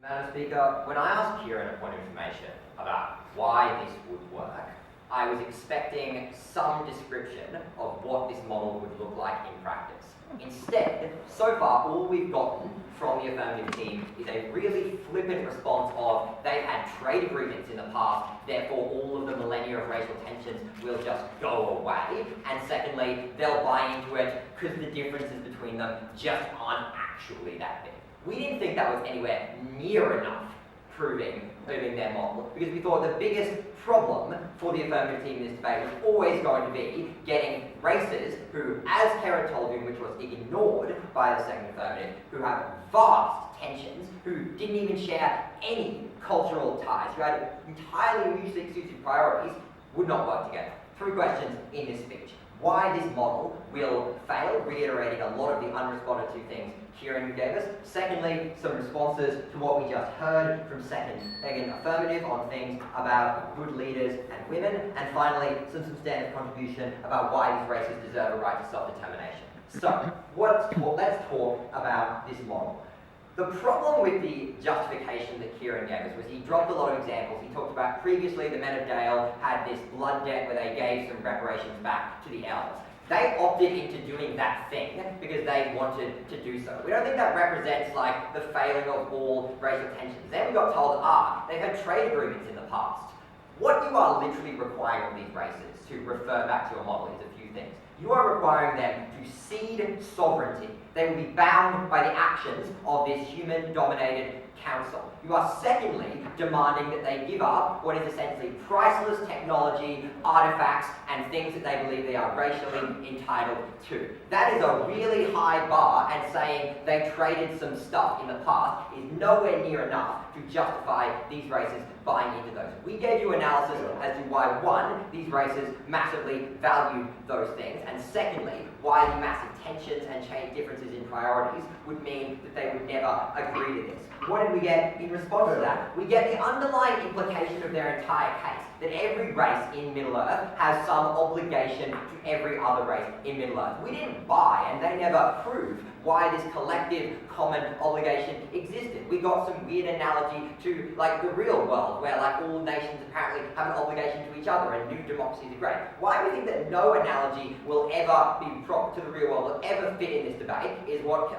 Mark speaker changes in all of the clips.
Speaker 1: Madam Speaker, when I asked Kieran a point of information about why this would work, I was expecting some description of what this model would look like in practice. Instead, so far, all we've gotten from the affirmative team is a really flippant response of they've had trade agreements in the past, therefore all of the millennia of racial tensions will just go away. And secondly, they'll buy into it because the differences between them just aren't actually that big. We didn't think that was anywhere near enough proving their model, because we thought the biggest problem for the affirmative team in this debate was always going to be getting races who, as Karen told you, which was ignored by the second affirmative, who have vast tensions, who didn't even share any cultural ties, who had entirely mutually exclusive priorities, would not work together. 3 questions in this speech. Why this model will fail, reiterating a lot of the unresponded to things Kieran gave us. Secondly, some responses to what we just heard from second affirmative on things about good leaders and women. And finally, some substantive contribution about why these races deserve a right to self-determination. So, let's talk about this model. The problem with the justification that Kieran gave us was he dropped a lot of examples. He talked about previously the men of Dale had this blood debt where they gave some reparations back to the elves. They opted into doing that thing because they wanted to do so. We don't think that represents like the failing of all racial tensions. Then we got told, they've had trade agreements in the past. What you are literally requiring of these races, to refer back to your model, is a few things. You are requiring them to cede sovereignty. They will be bound by the actions of this human-dominated council. You are secondly demanding that they give up what is essentially priceless technology, artifacts, and things that they believe they are racially entitled to. That is a really high bar, and saying they traded some stuff in the past is nowhere near enough to justify these races buying into those. We gave you analysis as to why, 1, these races massively value those things, and secondly, why the massive tensions and differences in priorities would mean that they would never agree to this. What did we get in response to that? We get the underlying implication of their entire case, that every race in Middle-earth has some obligation to every other race in Middle-earth. We didn't buy, and they never proved, why this collective common obligation existed. We got some weird analogy to like the real world, where like all nations apparently have an obligation to each other and new democracies are great. Why we think that no analogy will ever be proper to the real world, will ever fit in this debate, is what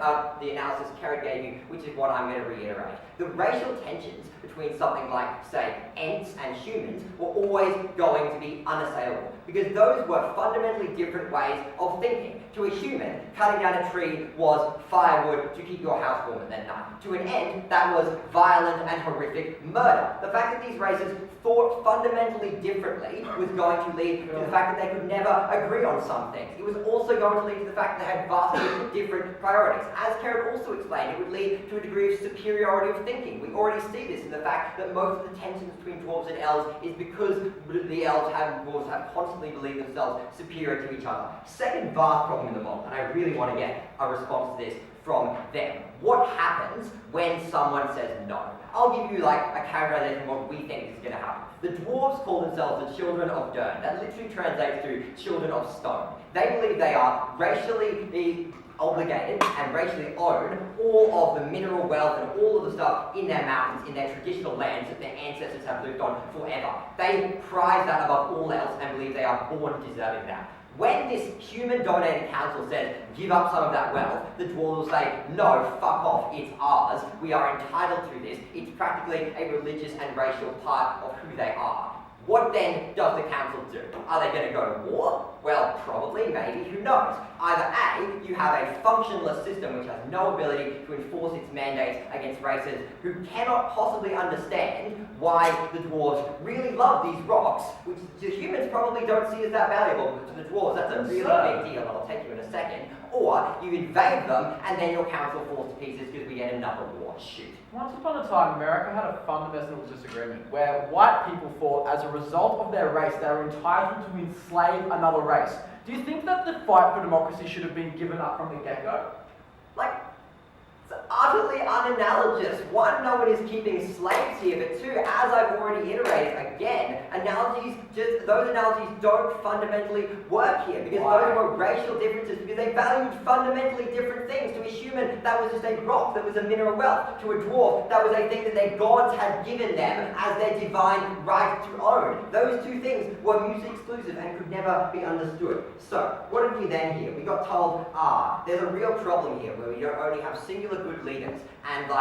Speaker 1: the analysis Karen gave you, which is what I'm going to reiterate. The racial tensions between something like, say, ants and humans were always going to be unassailable, because those were fundamentally different ways of thinking. To a human, cutting down a tree was firewood to keep your house warm at night. To an ant, that was violent and horrific murder. The fact that these races thought fundamentally differently was going to lead to the fact that they could never agree on some things. It was also going to lead to the fact that they had vastly different priorities. As Karen also explained, it would lead to a degree of superiority of thinking. We already see this in the fact that most of the tensions between dwarves and elves is because the elves and dwarves have constantly believed themselves superior to each other. Second vast problem in the model, and I really want to get a response to this from them. What happens when someone says no? I'll give you like a characterization of what we think is going to happen. The dwarves call themselves the children of Dern. That literally translates to children of stone. They believe they are racially obligated and racially own all of the mineral wealth and all of the stuff in their mountains, in their traditional lands that their ancestors have lived on forever. They prize that above all else and believe they are born deserving that. When this human-dominated council says, give up some of that wealth, the dwarves will say, no, fuck off, it's ours, we are entitled to this, it's practically a religious and racial part of who they are. What then does the council do? Are they going to go to war? Well, probably, maybe, who knows? Either A, you have a functionless system which has no ability to enforce its mandates against races who cannot possibly understand why the dwarves really love these rocks, which the humans probably don't see as that valuable, but to the dwarves that's a really big deal, and I'll take you in a second. Or you invade them, and then your council falls to pieces because we get another war. Shoot.
Speaker 2: Once upon a time, America had a fundamental disagreement where white people thought as a result of their race they were entitled to enslave another race. Do you think that the fight for democracy should have been given up from the get-go?
Speaker 1: utterly unanalogous. One, no one is keeping slaves here, but two, as I've already iterated again, those analogies don't fundamentally work here, because those were racial differences, because they valued fundamentally different things. To a human, that was just a rock, that was a mineral wealth. To a dwarf, that was a thing that their gods had given them as their divine right to own. Those two things were mutually exclusive and could never be understood. So, what did we then hear? We got told, there's a real problem here where we don't only have singular good leaders, and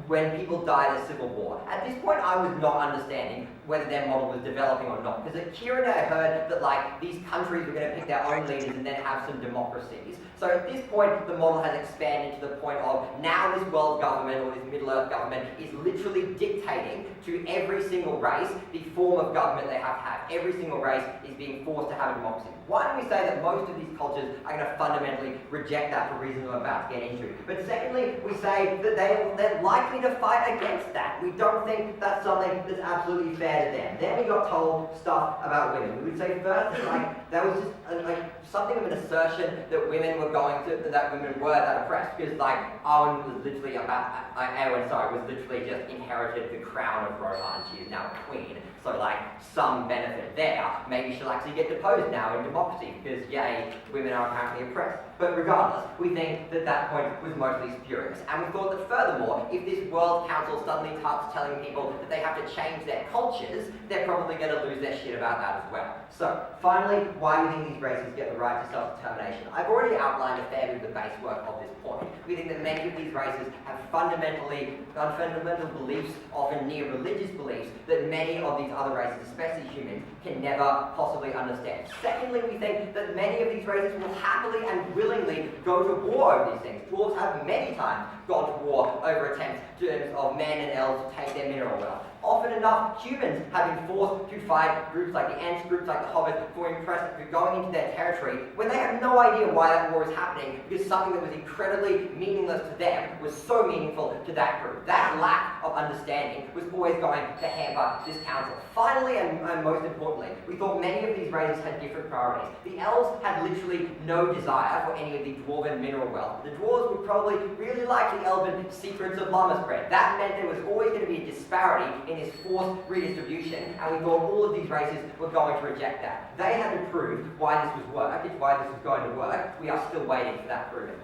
Speaker 1: when people die, there's civil war. At this point, I was not understanding whether their model was developing or not, because at Kieran I heard that these countries were going to pick their own leaders and then have some democracies. So at this point, the model has expanded to the point of now this world government or this Middle Earth government is literally dictating to every single race the form of government they have to have. Every single race is being forced to have a democracy. One, we say that most of these cultures are going to fundamentally reject that for reasons I'm about to get into. But secondly, we say that they're likely to fight against that. We don't think that's something that's absolutely fair to them. Then we got told stuff about women. We would say first, that was just something of an assertion that women were that oppressed, because Owen was literally just inherited the crown of Rohan. She is now a queen. So some benefit there. Maybe she'll actually get deposed now in democracy, because yay, women are apparently oppressed. But regardless, we think that point was mostly spurious. And we thought that furthermore, if this World Council suddenly starts telling people that they have to change their cultures, they're probably going to lose their shit about that as well. So, finally, why do we think these races get the right to self-determination? I've already outlined a fair bit of the base work of this point. We think that many of these races have fundamental beliefs, often near religious beliefs, that many of these other races, especially humans, can never possibly understand. Secondly, we think that many of these races will happily and willingly go to war over these things. Dwarves have many times gone to war over attempts of men and elves to take their mineral wealth. Often enough, humans have been forced to fight groups like the Ents, groups like the Hobbits, for going into their territory when they have no idea why that war is happening, because something that was incredibly meaningless to them was so meaningful to that group. That lack of understanding was always going to hamper this council. Finally, and most importantly, we thought many of these races had different priorities. The elves had literally no desire for any of the dwarven mineral wealth. The dwarves would probably really like the elven secrets of llama spread. That meant there was always going to be a disparity in this forced redistribution, and we thought all of these races were going to reject that. They had to prove why this was going to work. We are still waiting for that proving.